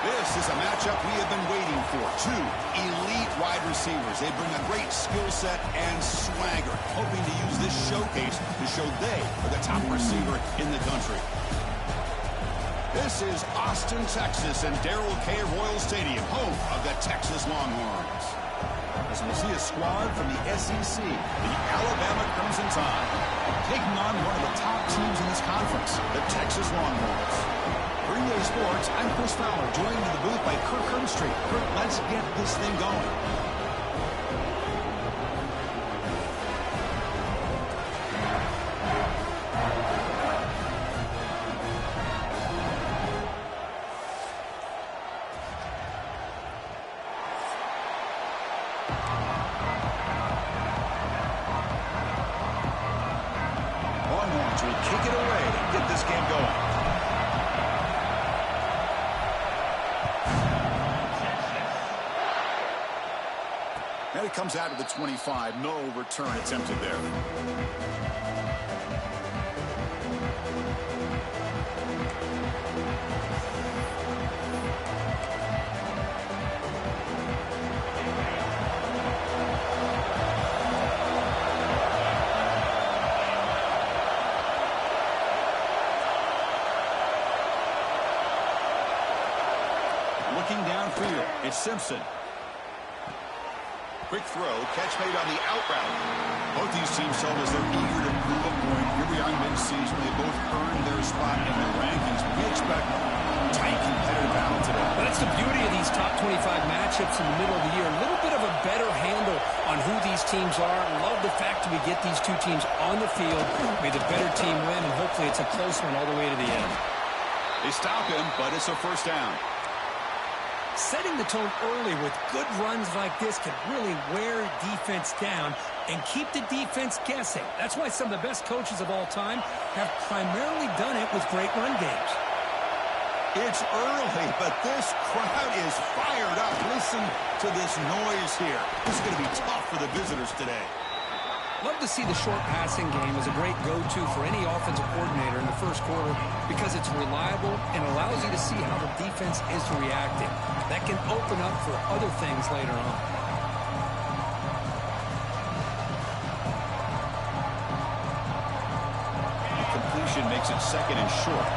This is a matchup we have been waiting for. Two elite wide receivers. They bring a great skill set and swagger, hoping to use this showcase to show they are the top receiver in the country. This is Austin, Texas, and Darrell K. Royal Stadium, home of the Texas Longhorns. As we see a squad from the SEC, the Alabama Crimson Tide, taking on one of the top teams in this conference, the Texas Longhorns. For EA Sports, I'm Chris Fowler, joined in the booth by Kirk Herbstreit. Kirk, let's get this thing going. Longhorns will kick it away to get this game going. And it comes out of the 25. No return attempted there. Looking downfield, it's Simpson. Quick throw, catch made on the out route. Both these teams told us they're eager to prove a point. Here we are in mid-season. They both earned their spot in the rankings. We expect tight competitive battle today. But that's the beauty of these top 25 matchups in the middle of the year. A little bit of a better handle on who these teams are. Love the fact that we get these two teams on the field. May the better team win, and hopefully it's a close one all the way to the end. They stop him, but it's a first down. Setting the tone early with good runs like this can really wear defense down and keep the defense guessing. That's why some of the best coaches of all time have primarily done it with great run games. It's early, but this crowd is fired up. Listen to this noise here. This is going to be tough for the visitors today. Love to see the short passing game as a great go-to for any offensive coordinator in the first quarter because it's reliable and allows you to see how the defense is reacting. That can open up for other things later on. The completion makes it second and short.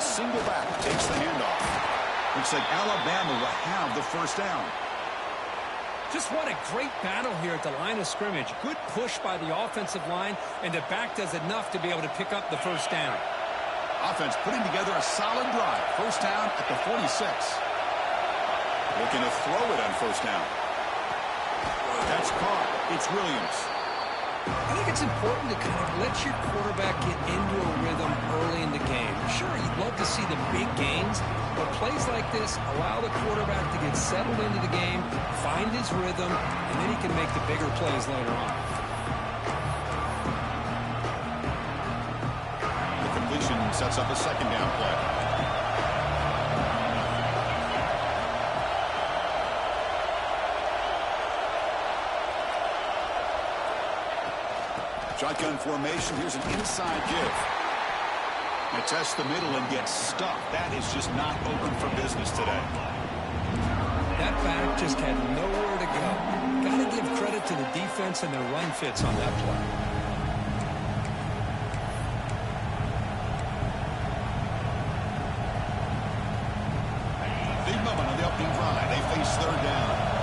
Single back takes the handoff. Looks like Alabama will have the first down. Just what a great battle here at the line of scrimmage. Good push by the offensive line, and the back does enough to be able to pick up the first down. Offense putting together a solid drive. First down at the 46. Looking to throw it on first down. That's caught. It's Williams. I think it's important to kind of let your quarterback get into a rhythm early in the game. Sure, you'd love to see the big gains, but plays like this allow the quarterback to get settled into the game, find his rhythm, and then he can make the bigger plays later on. The completion sets up a second down play. Shotgun formation. Here's an inside give. They test the middle and get stuck. That is just not open for business today. That back just had nowhere to go. Got to give credit to the defense and their run fits on that play. Big moment on the opening drive. They face third down.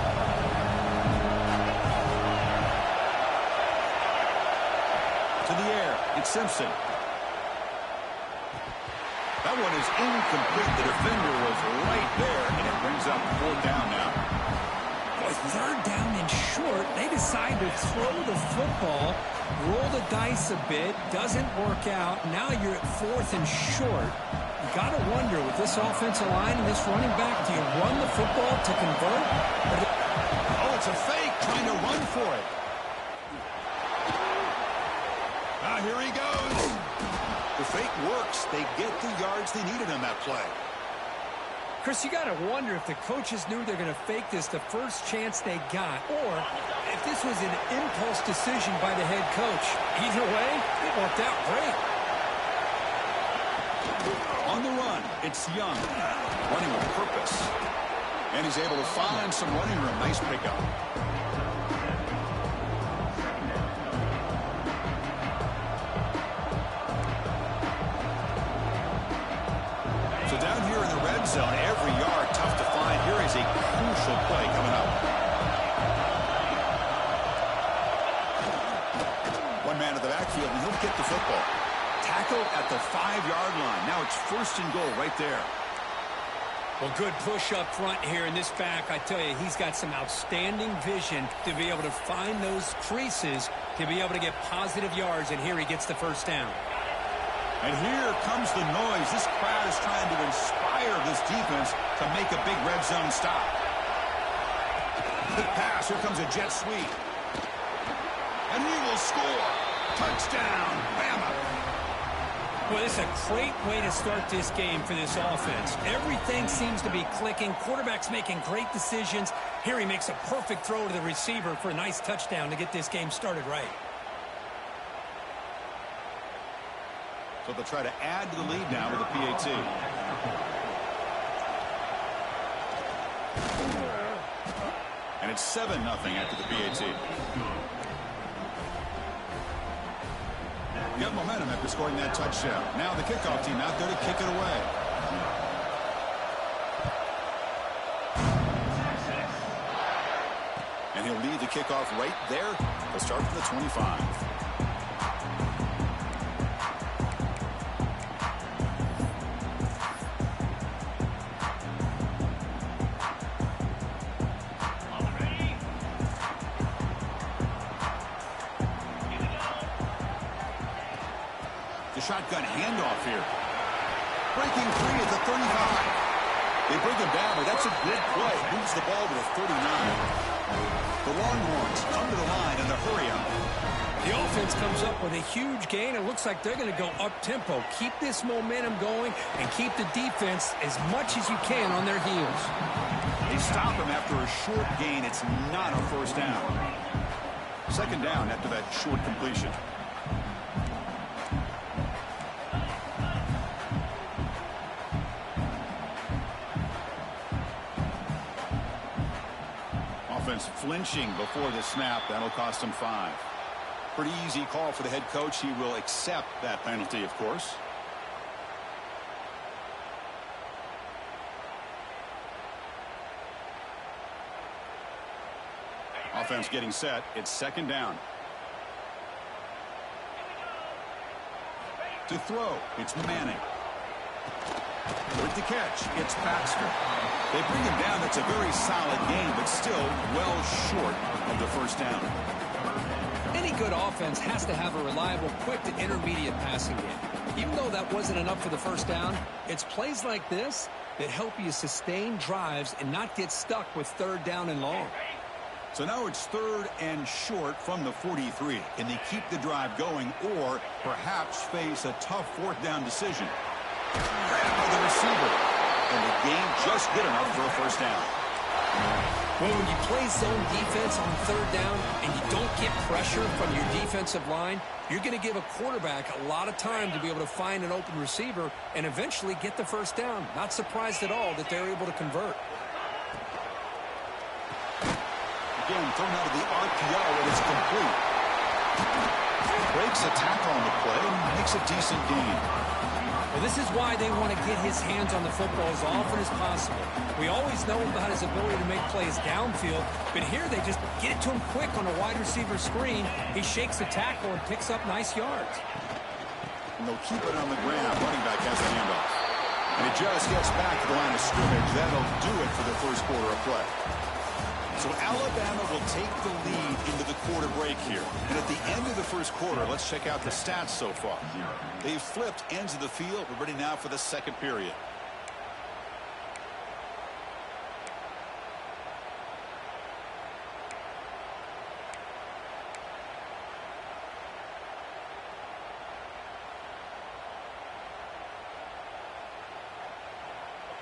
To the air, it's Simpson. That one is incomplete. The defender was right there, and it brings up fourth down now. With third down and short, they decide to throw the football, roll the dice a bit, doesn't work out. Now you're at fourth and short. You got to wonder, with this offensive line and this running back, do you run the football to convert? Oh, it's a fake, trying to run for it. Here he goes. The fake works. They get the yards they needed on that play. Chris, you got to wonder if the coaches knew they're going to fake this the first chance they got, or if this was an impulse decision by the head coach. Either way, it worked out great. On the run, it's Young, running with purpose. And he's able to find some running room. Nice pickup. So down here in the red zone, every yard tough to find. Here is a crucial play coming up. One man to the backfield, and he'll get the football. Tackled at the 5-yard line. Now it's 1st and goal right there. Well, good push up front here in this back. I tell you, he's got some outstanding vision to be able to find those creases to be able to get positive yards, and here he gets the first down. And here comes the noise. This crowd is trying to inspire this defense to make a big red zone stop. Quick pass. Here comes a jet sweep. And he will score. Touchdown, Bama. Well, this is a great way to start this game for this offense. Everything seems to be clicking. Quarterback's making great decisions. Here he makes a perfect throw to the receiver for a nice touchdown to get this game started right. So they'll try to add to the lead now with a PAT. And it's 7-0 after the PAT. Got momentum after scoring that touchdown. Now the kickoff team out there to kick it away. And he'll lead the kickoff right there. They'll start from the 25. Shotgun handoff here. Breaking free at the 35. They bring him down, but that's a good play. Moves the ball to the 39. The Longhorns come to the line and they hurry up. The offense comes up with a huge gain. It looks like they're going to go up-tempo. Keep this momentum going and keep the defense as much as you can on their heels. They stop him after a short gain. It's not a first down. 2nd down after that short completion. Flinching before the snap. That'll cost him 5. Pretty easy call for the head coach. He will accept that penalty, of course. Offense getting set. It's 2nd down. To throw, it's Manning. With the catch, it's Baxter. They bring him down. That's a very solid game, but still well short of the first down. Any good offense has to have a reliable, quick to intermediate passing game. Even though that wasn't enough for the first down, it's plays like this that help you sustain drives and not get stuck with 3rd down and long. So now it's 3rd and short from the 43. Can they keep the drive going or perhaps face a tough 4th down decision? Grabbed by the receiver. And the game just good enough for a first down. Well, when you play zone defense on 3rd down and you don't get pressure from your defensive line, you're going to give a quarterback a lot of time to be able to find an open receiver and eventually get the first down. Not surprised at all that they're able to convert. Again, thrown out of the RPO, and it's complete. Breaks a tackle on the play and makes a decent gain. Well, this is why they want to get his hands on the football as often as possible. We always know about his ability to make plays downfield, but here they just get it to him quick on a wide receiver screen. He shakes the tackle and picks up nice yards. And they'll keep it on the ground. Running back has the handoff. And it just gets back to the line of scrimmage. That'll do it for the first quarter of play. So Alabama will take the lead into the quarter break here. And at the end of the first quarter, let's check out the stats so far. They've flipped ends of the field. We're ready now for the 2nd period.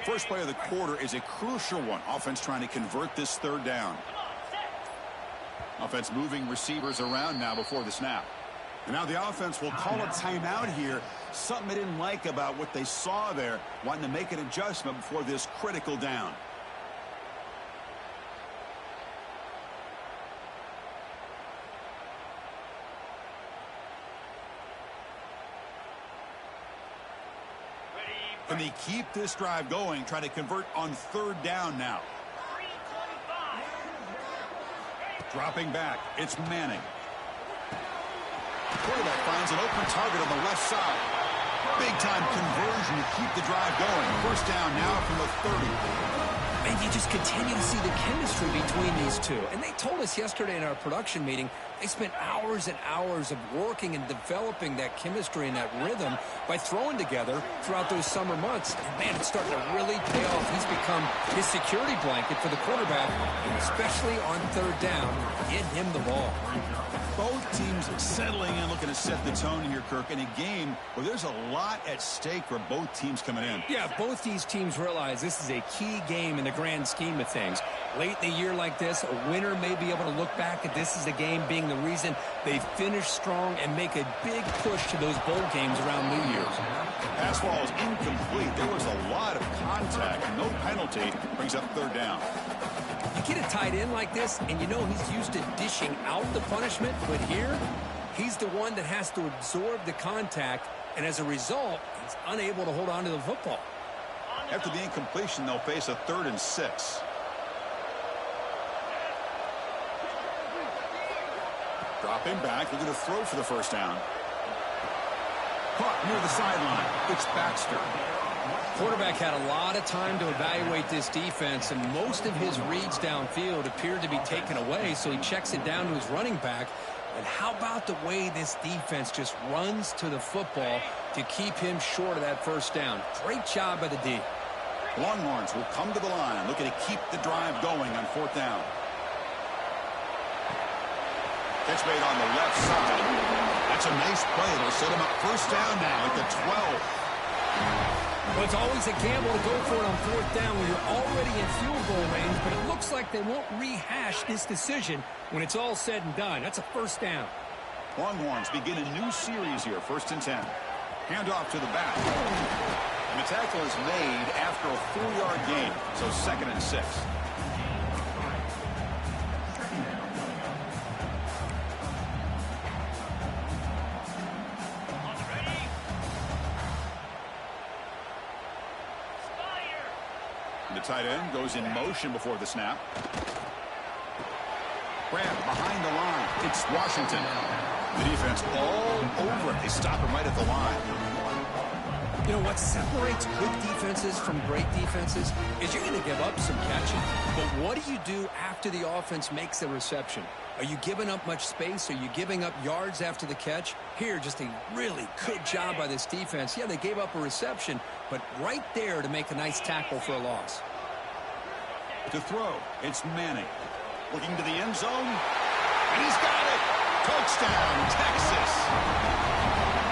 First play of the quarter is a crucial one. Offense trying to convert this 3rd down. Offense moving receivers around now before the snap. And now the offense will call a timeout here. Something they didn't like about what they saw there, wanting to make an adjustment before this critical down. Can they keep this drive going, try to convert on third down now? Dropping back, it's Manning. Quarterback finds an open target on the left side. Big-time conversion to keep the drive going. First down now from the 30. And you just continue to see the chemistry between these two. And they told us yesterday in our production meeting, they spent hours and hours of working and developing that chemistry and that rhythm by throwing together throughout those summer months. And, man, it's starting to really pay off. He's become his security blanket for the quarterback, especially on third down, getting him the ball. Both teams settling in, looking to set the tone here, Kirk, in a game where there's a lot at stake for both teams coming in. Yeah, both these teams realize this is a key game in the grand scheme of things. Late in the year like this, a winner may be able to look back at this as a game being the reason they finish strong and make a big push to those bowl games around New Year's. Pass ball is incomplete. There was a lot of contact. No penalty brings up third down. You get a tight end like this, and you know he's used to dishing out the punishment, but here, he's the one that has to absorb the contact, and as a result, he's unable to hold on to the football. After the incompletion, they'll face a 3rd and 6. Dropping back, looking to throw for the first down. Caught near the sideline. It's Baxter. Quarterback had a lot of time to evaluate this defense, and most of his reads downfield appeared to be taken away, so he checks it down to his running back. But how about the way this defense just runs to the football to keep him short of that first down? Great job by the D. Longhorns will come to the line, looking to keep the drive going on 4th down. Catch made on the left side. That's a nice play. It'll set him up first down now at the 12. Well, it's always a gamble to go for it on 4th down when you're already in field goal range, but it looks like they won't rehash this decision when it's all said and done. That's a first down. Longhorns begin a new series here, 1st and 10. Handoff to the back. And the tackle is made after a 4-yard gain, so 2nd and 6. The tight end goes in motion before the snap. Grab behind the line. It's Washington. The defense all over it. They stop him right at the line. You know what separates good defenses from great defenses is you're going to give up some catching. But what do you do after the offense makes a reception? Are you giving up much space? Are you giving up yards after the catch? Here, just a really good job by this defense. Yeah, they gave up a reception, but right there to make a nice tackle for a loss. To throw, it's Manning. Looking to the end zone, and he's got it! Touchdown, Texas!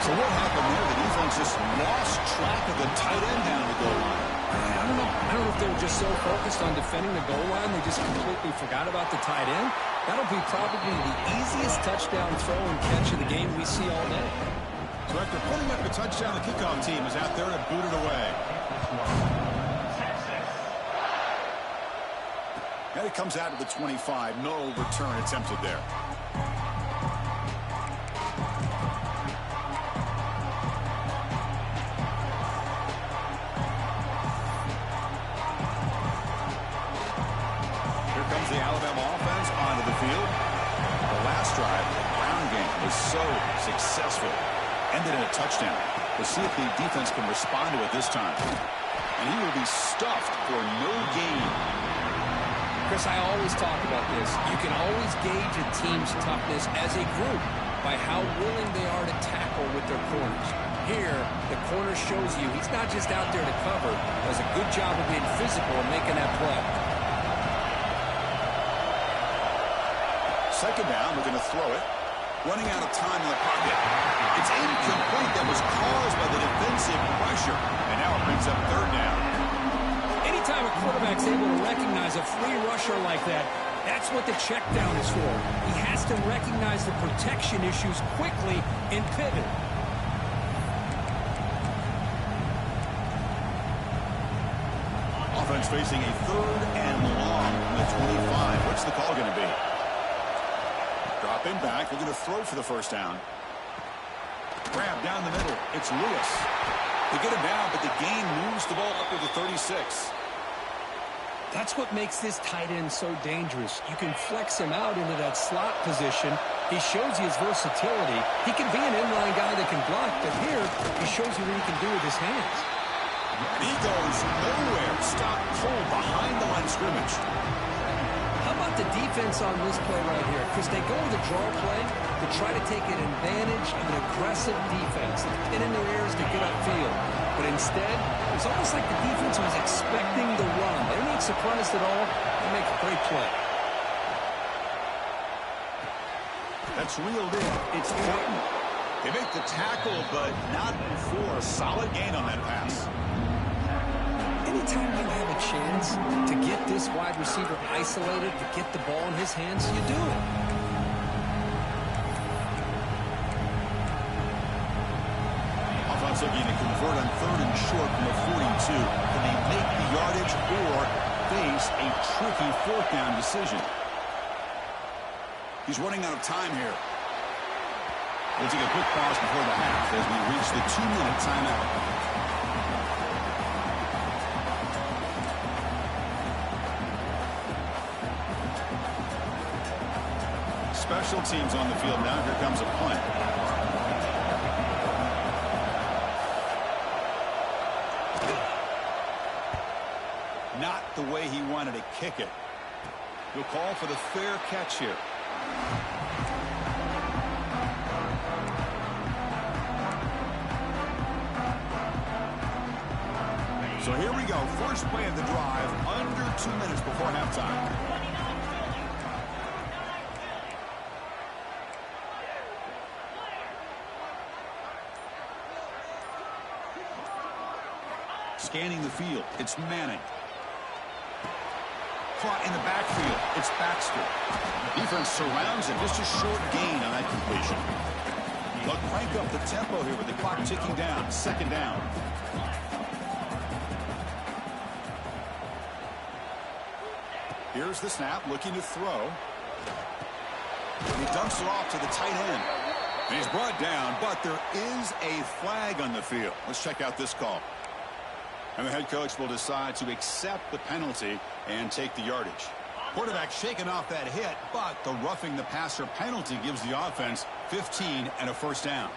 So what happened there? The defense just lost track of the tight end down the goal line. I don't know if they were just so focused on defending the goal line, they just completely forgot about the tight end. That'll be probably the easiest touchdown throw and catch of the game we see all day. So after putting up a touchdown, the kickoff team is out there to boot it away. And it comes out to the 25. No return attempted there. Here comes the Alabama offense onto the field. The last drive, the ground game, was so successful. Ended in a touchdown. We'll see if the defense can respond to it this time. And he will be stuffed for no gain. Chris, I always talk about this. You can always gauge a team's toughness as a group by how willing they are to tackle with their corners. Here, the corner shows you he's not just out there to cover, does a good job of being physical and making that play. Second down, we're going to throw it. Running out of time in the pocket. It's incomplete. That was caused by the defensive pressure. And now it brings up 3rd down. Anytime a quarterback's able to recognize a free rusher like that, That's what the check down is for. He has to recognize the protection issues quickly and pivot. Offense facing a 3rd and long from the 25. What's the call going to be? Drop in back. They're going to throw for the first down. Grab down the middle. It's Lewis. They get him down, but the gain moves the ball up to the 36. That's what makes this tight end so dangerous. You can flex him out into that slot position. He shows you his versatility. He can be an inline guy that can block, but here he shows you what he can do with his hands. He goes nowhere. Stop cold behind the line of scrimmage. How about the defense on this play right here? Because they go with a draw play to try to take an advantage of an aggressive defense, pin in their ears to get upfield. But instead, it's almost like the defense was expecting the run. They're not surprised at all. They make a great play. That's reeled in. It's Thornton. They make the tackle, but not before. Solid gain on that pass. Anytime you have a chance to get this wide receiver isolated, to get the ball in his hands, you do it. Offense looking to convert on 3rd and short from the 42. Can they make the yardage or face a tricky 4th down decision? He's running out of time here. We'll take a quick pause before the half as we reach the 2-minute timeout. Special teams on the field now. Here comes a punt. Not the way he wanted to kick it. He'll call for the fair catch here. So here we go. First play of the drive, under 2 minutes before halftime. Scanning the field, it's Manning. Caught in the backfield, it's Baxter. Defense surrounds him, just a short gain on that completion. They'll crank up the tempo here with the clock ticking down. 2nd down. Here's the snap, looking to throw. He dumps it off to the tight end. And he's brought down, but there is a flag on the field. Let's check out this call. And the head coach will decide to accept the penalty and take the yardage. Quarterback shaking off that hit, but the roughing the passer penalty gives the offense 15 and a first down.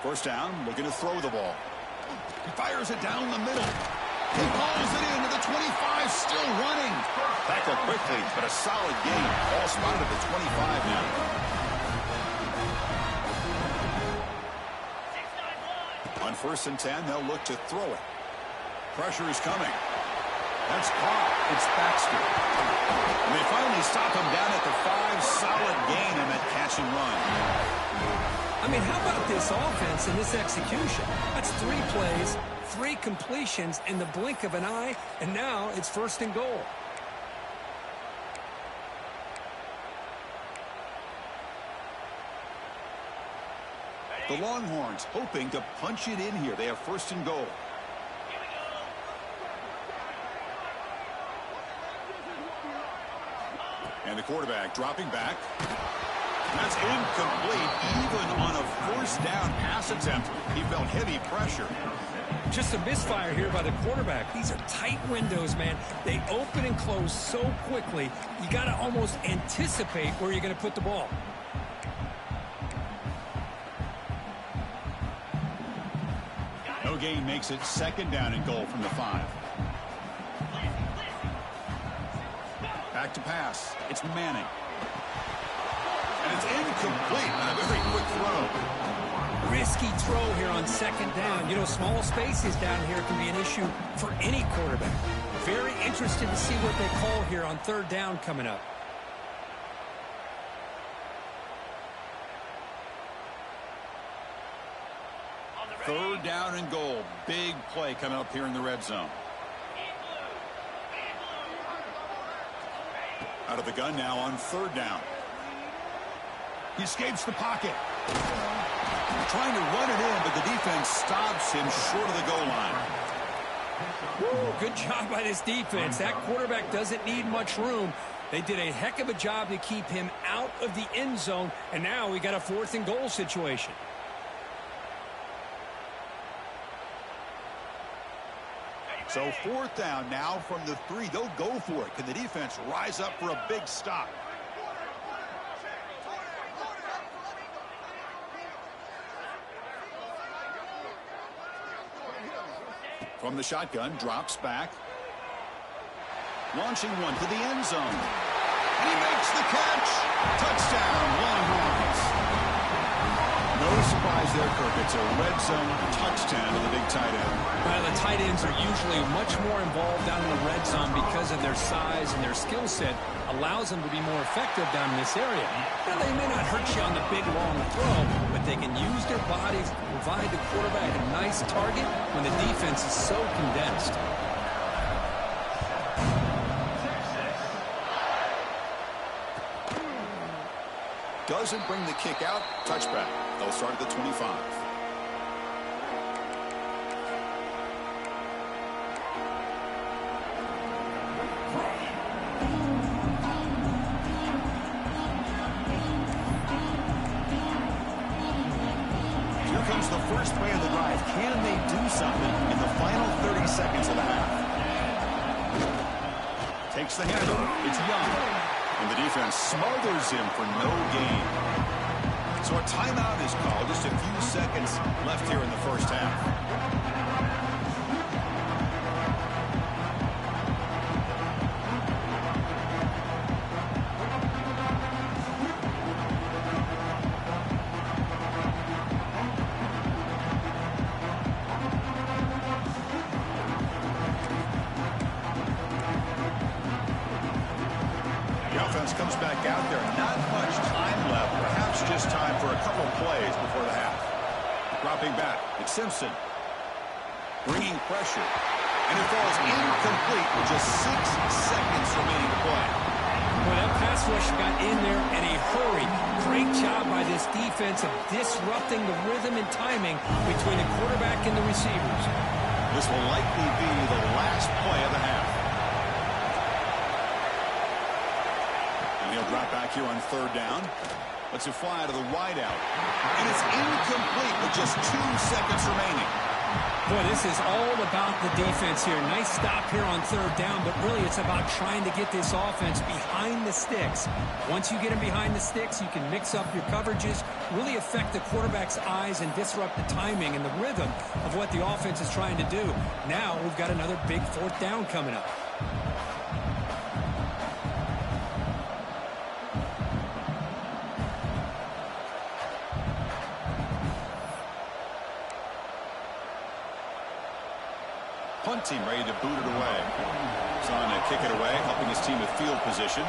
First down, looking to throw the ball. He fires it down the middle. He pulls it into the 25, still running. Tackle quickly, but a solid gain. All spotted at the 25 now. On 1st and 10, they'll look to throw it. Pressure is coming. That's caught. It's Baxter. And they finally stop him down at the 5. Solid gain in that catch and run. I mean, how about this offense and this execution? That's 3 plays, 3 completions in the blink of an eye, and now it's 1st and goal. The Longhorns hoping to punch it in here. They have 1st and goal. And the quarterback dropping back. That's incomplete. Even on a 1st down pass attempt, he felt heavy pressure. Just a misfire here by the quarterback. These are tight windows, man. They open and close so quickly, you got to almost anticipate where you're going to put the ball. No gain makes it 2nd down and goal from the 5. Back to pass. It's Manning. And it's incomplete on a very quick throw. Risky throw here on 2nd down. You know, small spaces down here can be an issue for any quarterback. Very interested to see what they call here on 3rd down coming up. Third down and goal. Big play coming up here in the red zone. Out of the gun now on 3rd down. He escapes the pocket. Trying to run it in, but the defense stops him short of the goal line. Woo, good job by this defense. That quarterback doesn't need much room. They did a heck of a job to keep him out of the end zone, and now we got a 4th and goal situation. So 4th down now from the 3. They'll go for it. Can the defense rise up for a big stop? From the shotgun, drops back. Launching one to the end zone. And he makes the catch. Touchdown, Longhorns. No surprise there, Kirk. It's a red zone touchdown to the big tight end. Well, the tight ends are usually much more involved down in the red zone because of their size and their skill set. Allows them to be more effective down in this area. Now, they may not hurt you on the big, long throw, but they can use their bodies to provide the quarterback a nice target when the defense is so condensed. Doesn't bring the kick out. Touchback. They'll start at the 25. Here comes the first play of the drive. Can they do something in the final 30 seconds of the half? Takes the handoff. It's Young. And the defense smothers him for no gain. So a timeout is called. Just a few seconds left here in the first half. Comes back out there. Not much time left. Perhaps just time for a couple of plays before the half. Dropping back. It's Simpson. Bringing pressure. And it falls incomplete with just 6 seconds remaining to play. Well, that pass rush got in there in a hurry. Great job by this defense of disrupting the rhythm and timing between the quarterback and the receivers. This will likely be the last play of the half. He'll drop back here on 3rd down. Lets it fly out of the wide out. And it's incomplete with just 2 seconds remaining. Boy, this is all about the defense here. Nice stop here on 3rd down, but really it's about trying to get this offense behind the sticks. Once you get them behind the sticks, you can mix up your coverages, really affect the quarterback's eyes and disrupt the timing and the rhythm of what the offense is trying to do. Now we've got another big 4th down coming up. Punt team ready to boot it away. He's on to kick it away, helping his team with field position.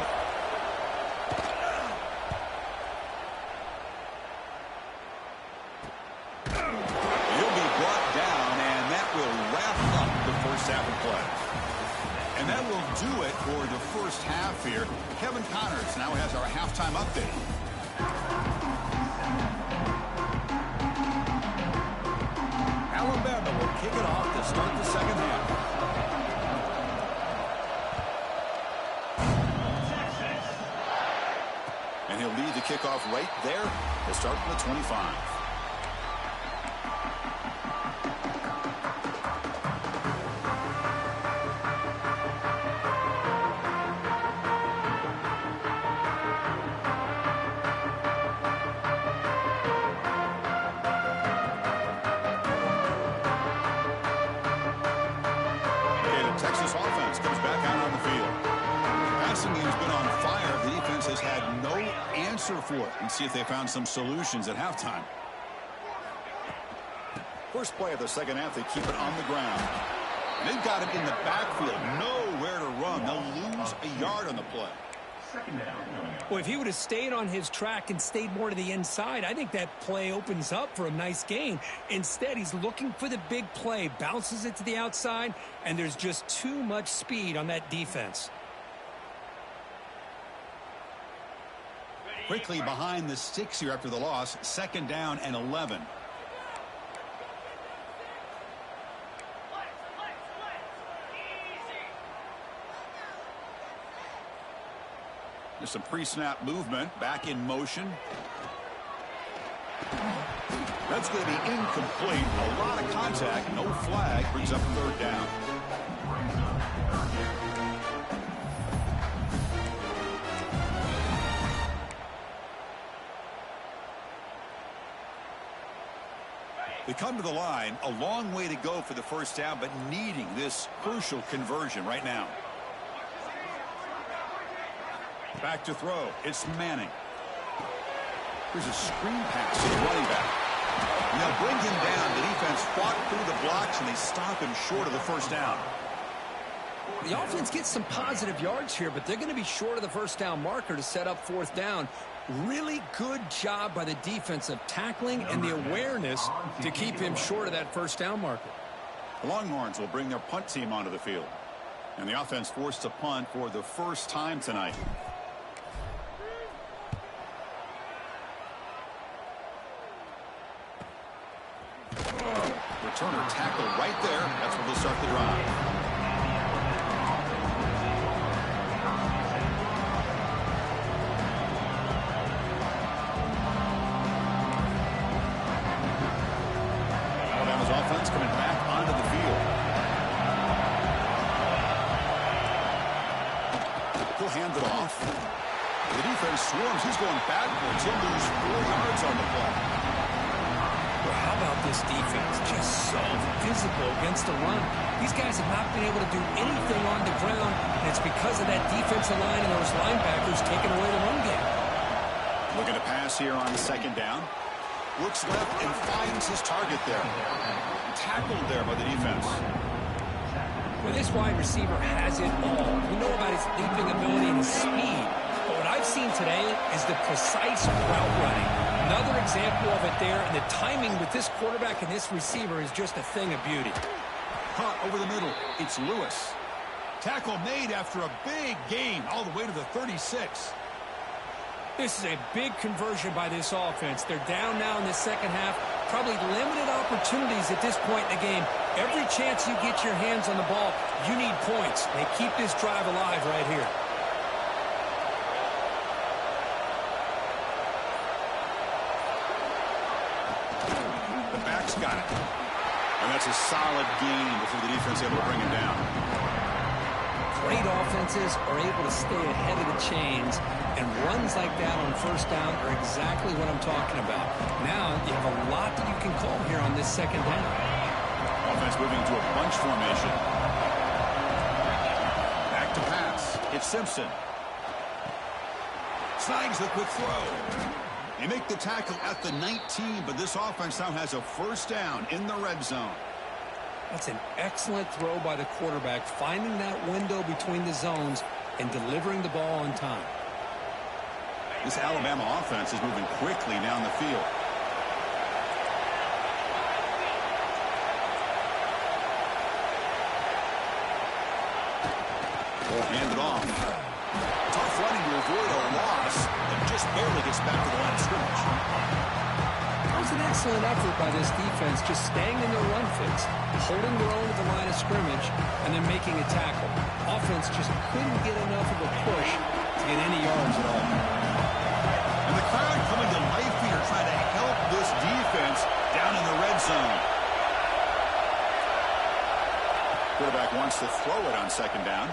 He'll be brought down, and that will wrap up the first half of play. And that will do it for the first half here. Kevin Connors now has our halftime update. Alabama will kick it off to start the second half. And he'll lead the kickoff right there. He'll start from the 25. Texas offense comes back out on the field. Passing game's been on fire. The defense has had no answer for it. And see if they found some solutions at halftime. First play of the second half, they keep it on the ground. And they've got it in the backfield. Nowhere to run. They'll lose a yard on the play. Well, if he would have stayed on his track and stayed more to the inside, I think that play opens up for a nice gain. Instead, he's looking for the big play, bounces it to the outside, and there's just too much speed on that defense. Quickly behind the sticks here after the loss. 2nd down and 11. There's some pre-snap movement. Back in motion. That's going to be incomplete. A lot of contact. No flag. Brings up 3rd down. They come to the line. A long way to go for the 1st down, but needing this crucial conversion right now. Back to throw. It's Manning. Here's a screen pass to the running back. And they'll bring him down. The defense fought through the blocks, and they stop him short of the 1st down. The offense gets some positive yards here, but they're going to be short of the 1st down marker to set up 4th down. Really good job by the defense of tackling and the awareness to keep him short of that 1st down marker. The Longhorns will bring their punt team onto the field. And the offense forced to punt for the 1st time tonight. Returner tackle right there. That's where they'll start the drive. Alabama's offense coming back onto the field. He'll hand it off. The defense swarms. He's going backwards. He'll lose 4 yards on the play. How about this defense? Just so physical against the run. These guys have not been able to do anything on the ground, and it's because of that defensive line and those linebackers taking away the run game. Looking to pass here on 2nd down. Looks left and finds his target there. Tackled there by the defense. Well, this wide receiver has it all. We know about his leaping ability and his speed, but what I've seen today is the precise route running. Another example of it there, and the timing with this quarterback and this receiver is just a thing of beauty. Caught over the middle. It's Lewis. Tackle made after a big gain all the way to the 36. This is a big conversion by this offense. They're down now in the 2nd half. Probably limited opportunities at this point in the game. Every chance you get your hands on the ball, you need points. They keep this drive alive right here. The back's got it. And that's a solid gain before the defense able to bring him down. Great offenses are able to stay ahead of the chains, and runs like that on 1st down are exactly what I'm talking about. Now you have a lot that you can call here on this 2nd down. Offense moving to a bunch formation. Back to pass. It's Simpson. Snags the quick throw. They make the tackle at the 19, but this offense now has a 1st down in the red zone. That's an excellent throw by the quarterback, finding that window between the zones and delivering the ball on time. This Alabama offense is moving quickly down the field. Hand it off. Tough running to avoid a loss, and just barely gets back to the line of scrimmage. That was an excellent effort by this defense, just staying in their run fits, holding their own at the line of scrimmage, and then making a tackle. Offense just couldn't get enough of a push to get any yards at all. And the crowd coming to life here, trying to help this defense down in the red zone. Quarterback wants to throw it on 2nd down.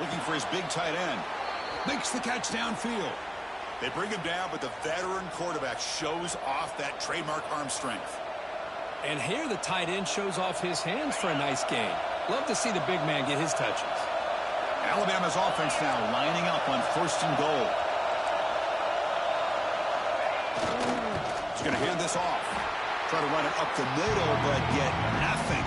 Looking for his big tight end. Makes the catch downfield. They bring him down, but the veteran quarterback shows off that trademark arm strength. And here the tight end shows off his hands for a nice gain. Love to see the big man get his touches. Alabama's offense now lining up on 1st and goal. He's going to hand this off. Try to run it up the middle, but get nothing.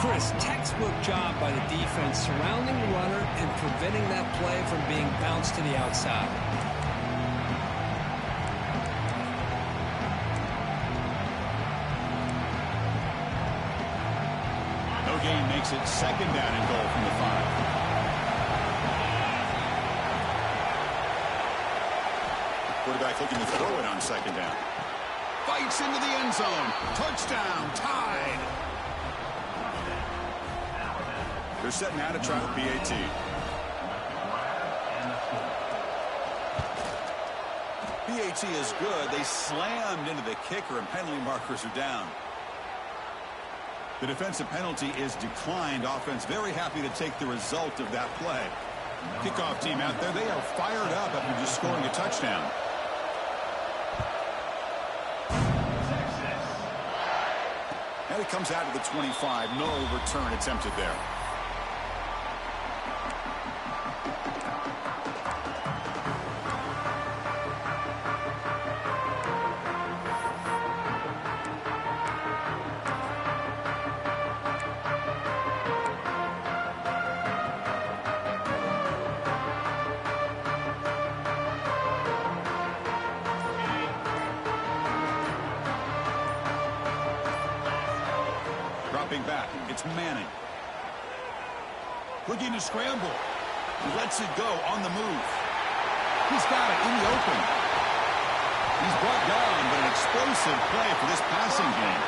Chris, textbook job by the defense surrounding the runner and preventing that play from being bounced to the outside. No gain makes it 2nd down and goal from the 5. Quarterback looking to throw it on second down. Fights into the end zone. Touchdown, tied. They're setting out to try the PAT. PAT is good. They slammed into the kicker, and penalty markers are down. The defensive penalty is declined. Offense very happy to take the result of that play. Kickoff team out there, they are fired up after just scoring a touchdown. And it comes out to the 25. No return attempted there. Back. It's Manning. Looking to scramble. He lets it go on the move. He's got it in the open. He's brought down, but an explosive play for this passing game.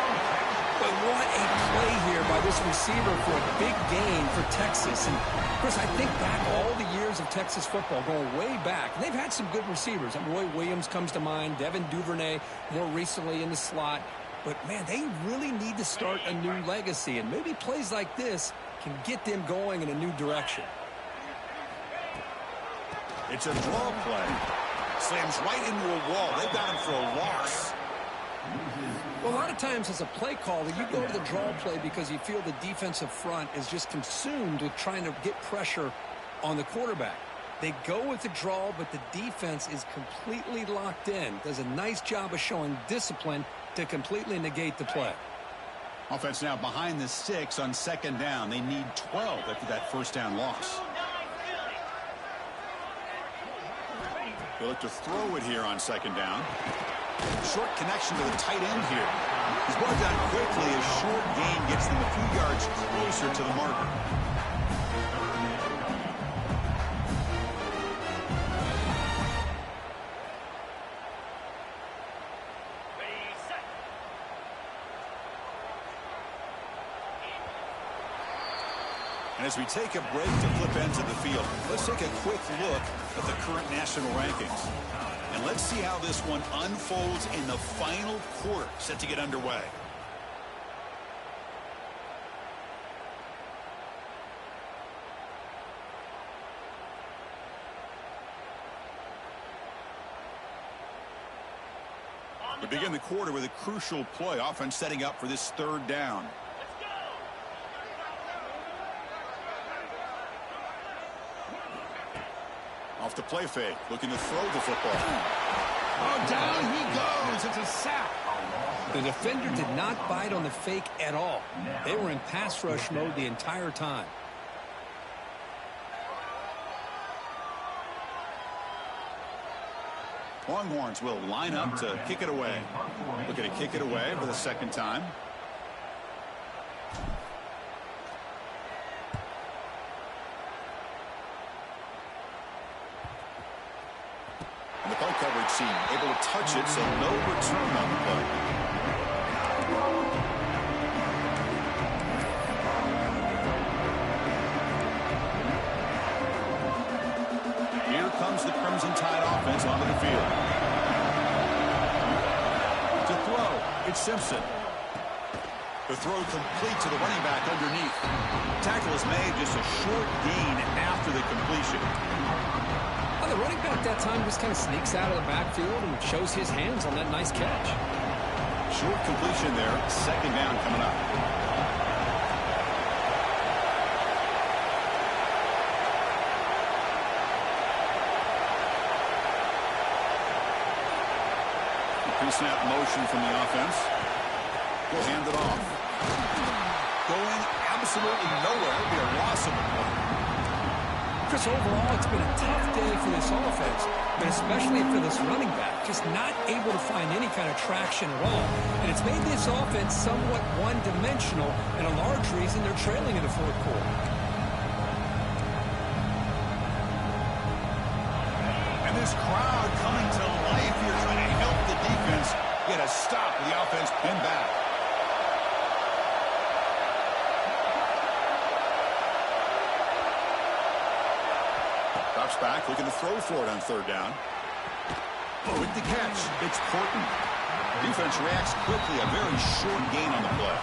But what a play here by this receiver for a big gain for Texas. And, Chris, I think back all the years of Texas football, going way back. And they've had some good receivers. Roy Williams comes to mind. Devin Duvernay more recently in the slot. But, man, they really need to start a new legacy. And maybe plays like this can get them going in a new direction. It's a draw play. Slams right into a wall. They've got him for a loss. Well, a lot of times as a play caller, you go to the draw play because you feel the defensive front is just consumed with trying to get pressure on the quarterback. They go with the draw, but the defense is completely locked in. Does a nice job of showing discipline to completely negate the play. Offense now behind the 6 on second down. They need 12 after that first down loss. They look to throw it here on second down. Short connection to the tight end here. He's brought down quickly. A short gain gets them a few yards closer to the marker. And as we take a break to flip ends of the field, let's take a quick look at the current national rankings. And let's see how this one unfolds in the final quarter, set to get underway. We begin the quarter with a crucial play. Offense setting up for this third down. Off the play fake, looking to throw the football. Oh, down he goes. It's a sack. The defender did not bite on the fake at all. They were in pass rush mode the entire time. Longhorns will line up to kick it away. Looking to kick it away for the second time. And the play coverage team able to touch it, so no return on the play. Here comes the Crimson Tide offense onto the field. To throw, it's Simpson. The throw complete to the running back underneath. Tackle is made, just a short gain after the completion. The running back that time just kind of sneaks out of the backfield and shows his hands on that nice catch. Short completion there. Second down coming up. Pre-snap motion from the offense. We'll hand it off. Going absolutely nowhere. It'll be a loss of the play. Chris, overall, it's been a tough day for this offense, but especially for this running back, just not able to find any kind of traction at all. And it's made this offense somewhat one-dimensional, and a large reason they're trailing in the fourth quarter. And this crowd coming to life stop with the offense pinned back. Drops back, looking to throw for it on third down. With the catch, it's Porton. Defense reacts quickly, a very short gain on the play.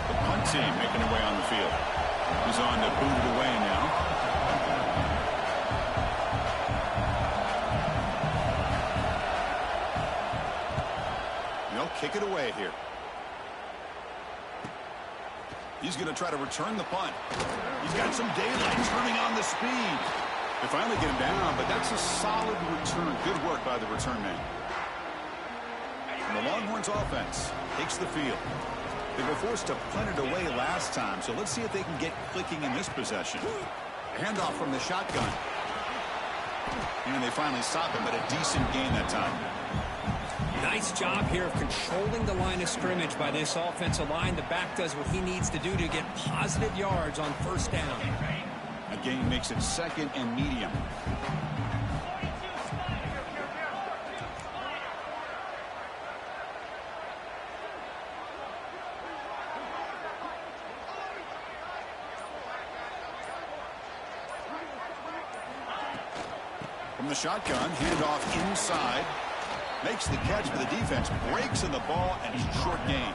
The punt team making their way on the field. He's on to boot it away now. They'll kick it away here. He's going to try to return the punt. He's got some daylight, turning on the speed. They finally get him down, but that's a solid return. Good work by the return man. And the Longhorns offense takes the field. They were forced to punt it away last time, so let's see if they can get clicking in this possession. A handoff from the shotgun. And they finally stop him, but a decent gain that time. Nice job here of controlling the line of scrimmage by this offensive line. The back does what he needs to do to get positive yards on first down. A gain makes it second and medium. From the shotgun, handoff inside. Makes the catch for the defense. Breaks in the ball, and it's a short gain.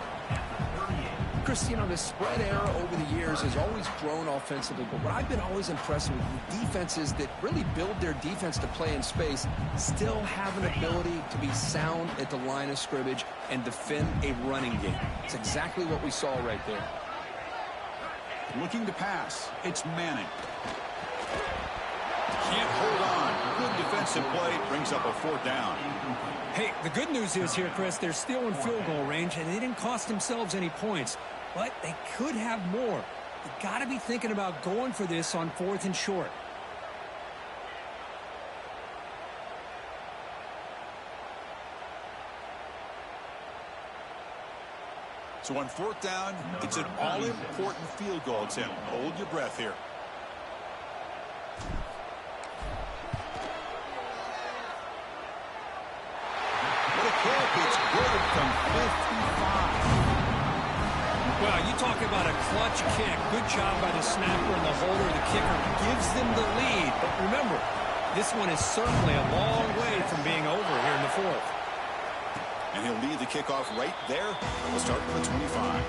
Chris, you know, the spread era over the years has always grown offensively, but what I've been always impressed with defenses that really build their defense to play in space still have an ability to be sound at the line of scrimmage and defend a running game. It's exactly what we saw right there. Looking to pass. It's Manning. Can't hold on. Good defensive play. Brings up a fourth down. Hey, the good news is here, Chris, they're still in field goal range, and they didn't cost themselves any points. But they could have more. You got to be thinking about going for this on fourth and short. So on fourth down, it's an all-important field goal attempt. Hold your breath here. What a kick. It's good from 55. Well, you talk about a clutch kick. Good job by the snapper and the holder. The kicker gives them the lead. But remember, this one is certainly a long way from being over here in the fourth. And he'll lead the kickoff right there. We'll start from the 25.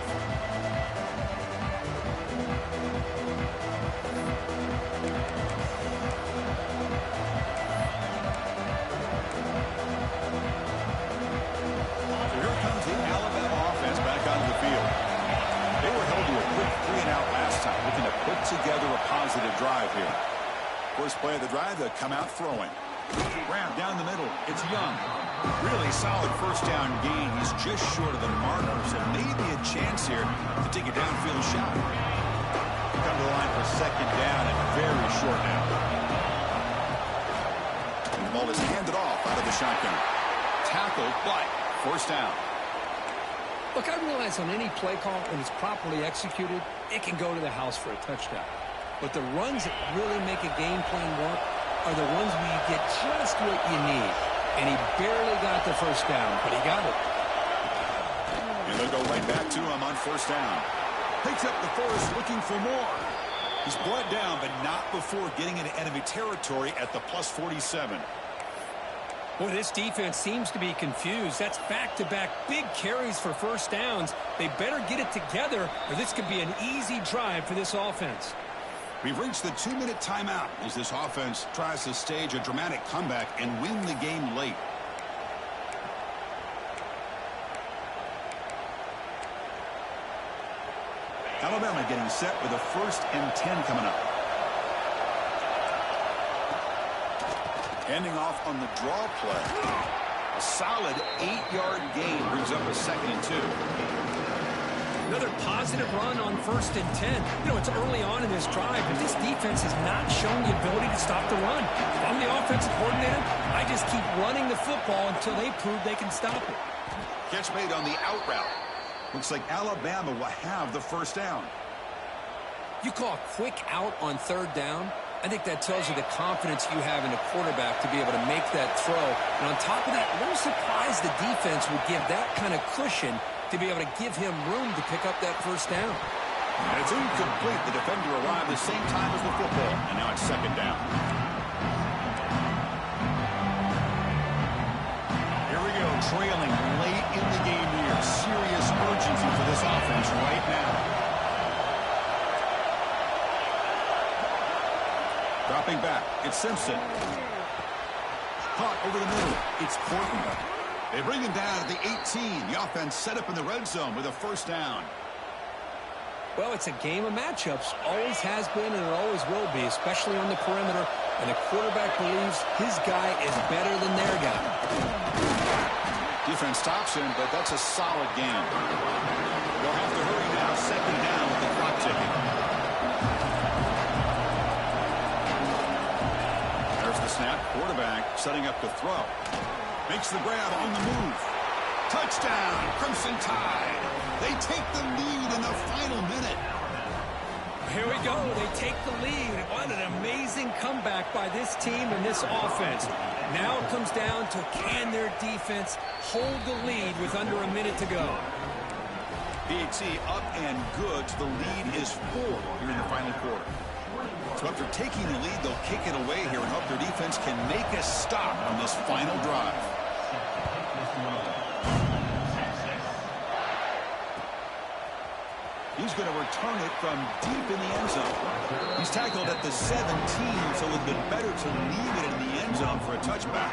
So here comes the Alabama offense back onto the field. They were held to a quick 3-and-out last time, looking to put together a positive drive here. First play of the drive, they'll come out throwing. Grab down the middle. It's Young. Really solid first down gain. He's just short of the marker, so maybe a chance here to take a downfield shot. Come to the line for second down and very short now. And the ball is handed off out of the shotgun. Tackled, but first down. Look, I realize on any play call, when it's properly executed, it can go to the house for a touchdown. But the runs that really make a game plan work are the ones where you get just what you need. And he barely got the first down, but he got it. And they'll go right back to him on first down. Picks up the first, looking for more. He's brought down, but not before getting into enemy territory at the plus 47. Boy, this defense seems to be confused. That's back-to-back big carries for first downs. They better get it together, or this could be an easy drive for this offense. We've reached the 2-minute timeout as this offense tries to stage a dramatic comeback and win the game late. Alabama getting set with a 1st and 10 coming up. Handing off on the draw play. A solid 8-yard gain brings up a 2nd and 2. Another positive run on 1st and 10. You know, it's early on in this drive, but this defense has not shown the ability to stop the run. If I'm the offensive coordinator, I just keep running the football until they prove they can stop it. Catch made on the out route. Looks like Alabama will have the first down. You call a quick out on third down, I think that tells you the confidence you have in a quarterback to be able to make that throw. And on top of that, a little surprised the defense would give that kind of cushion to be able to give him room to pick up that first down. And it's incomplete. The defender arrived the same time as the football, and now it's second down. Here we go, trailing late in the game here. Serious urgency for this offense right now. Dropping back, it's Simpson. Caught over the middle, it's Portland. They bring him down at the 18. The offense set up in the red zone with a first down. Well, it's a game of matchups. Always has been and it always will be, especially on the perimeter. And the quarterback believes his guy is better than their guy. Defense stops him, but that's a solid game. They'll have to hurry now, second down with the clock ticking. There's the snap. Quarterback setting up to throw. Makes the grab on the move. Touchdown, Crimson Tide. They take the lead in the final minute. Here we go. They take the lead. What an amazing comeback by this team and this offense. Now it comes down to can their defense hold the lead with under a minute to go. PAT up and good. The lead is 4 here in the final quarter. So after taking the lead, they'll kick it away here and hope their defense can make a stop on this final drive. He's going to return it from deep in the end zone. He's tackled at the 17, so it would have been better to leave it in the end zone for a touchback.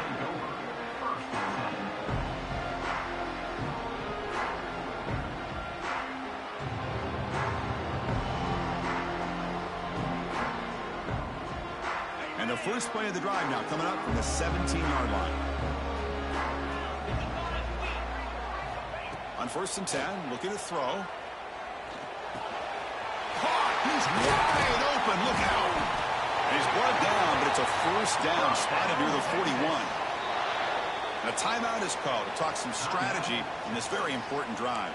And the first play of the drive now coming up from the 17-yard line. On 1st and 10, looking to throw. He's wide open. Look out. He's brought down, but it's a first down spotted near the 41. And a timeout is called to talk some strategy in this very important drive.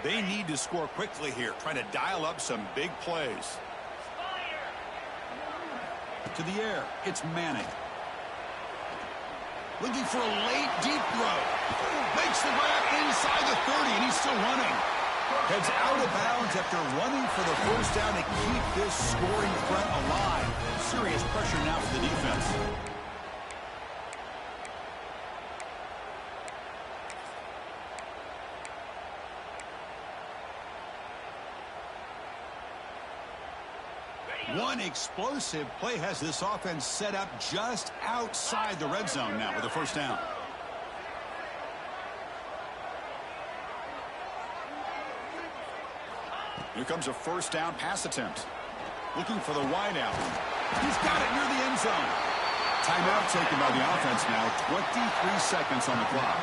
They need to score quickly here, trying to dial up some big plays. To the air, it's Manning. Looking for a late, deep throw. Makes the grab inside the 30, and he's still running. Heads out of bounds after running for the first down to keep this scoring threat alive. Serious pressure now for the defense. One explosive play has this offense set up just outside the red zone now with a first down. Here comes a first down pass attempt. Looking for the wideout. He's got it near the end zone. Timeout taken by the offense now. 23 seconds on the clock.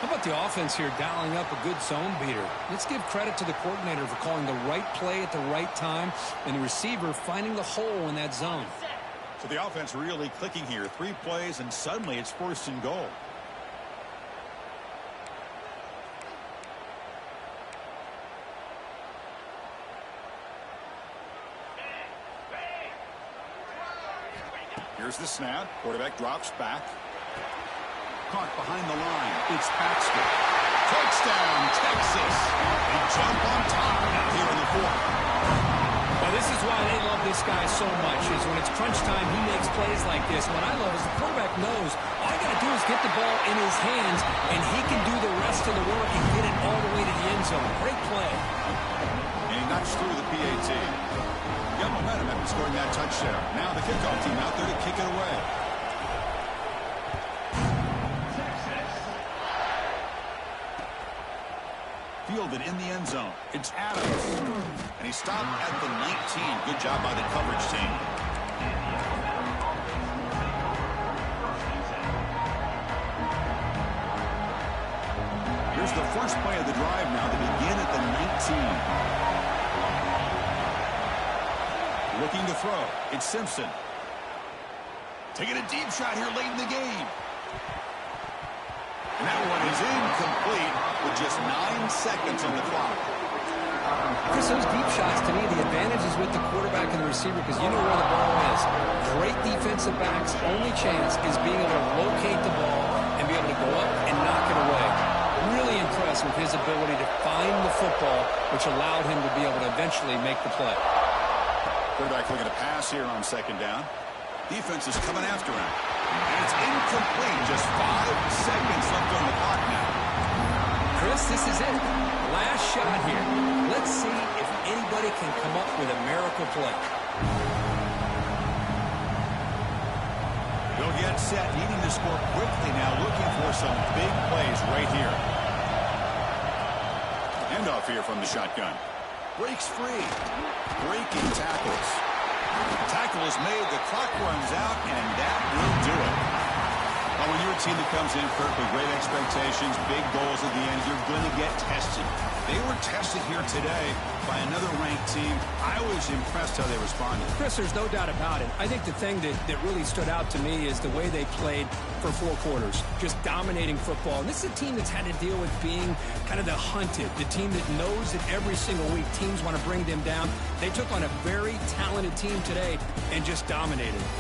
How about the offense here dialing up a good zone beater? Let's give credit to the coordinator for calling the right play at the right time and the receiver finding the hole in that zone. So the offense really clicking here. 3 plays and suddenly it's 1st and goal. Here's the snap. Quarterback drops back. Caught behind the line. It's Baxter. Touchdown, Texas. They jump on top now here in the 4th. Well, this is why they love this guy so much, is when it's crunch time, he makes plays like this. What I love is the quarterback knows all I got to do is get the ball in his hands, and he can do the rest of the work and get it all the way to the end zone. Great play. And he knocks through the PAT. Got momentum after scoring that touchdown. Now the kickoff team out there to kick it away. Fielded in the end zone. It's Adams. And he stopped at the 19. Good job by the coverage team. Here's the first play of the drive now. They begin at the 19. Looking to throw. It's Simpson. Taking a deep shot here late in the game. That one is incomplete with just 9 seconds on the clock. Chris, those deep shots, to me, the advantage is with the quarterback and the receiver because you know where the ball is. Great defensive backs' only chance is being able to locate the ball and be able to go up and knock it away. Really impressed with his ability to find the football, which allowed him to be able to eventually make the play. Quarterback looking to pass here on second down. Defense is coming after him. And it's incomplete. Just 5 seconds left on the clock now. Chris, this is it. Last shot here. Let's see if anybody can come up with a miracle play. They'll get set, needing to score quickly now, looking for some big plays right here. Handoff here from the shotgun. Breaks free. Breaking tackles. Tackle is made, the clock runs out, and that will do it. Well, when you're a team that comes in, Kirk, with great expectations, big goals at the end, you're going to get tested. They were tested here today by another ranked team. I was impressed how they responded. Chris, there's no doubt about it. I think the thing that really stood out to me is the way they played for 4 quarters, just dominating football. And this is a team that's had to deal with being kind of the hunted, the team that knows that every single week teams want to bring them down. They took on a very talented team today and just dominated.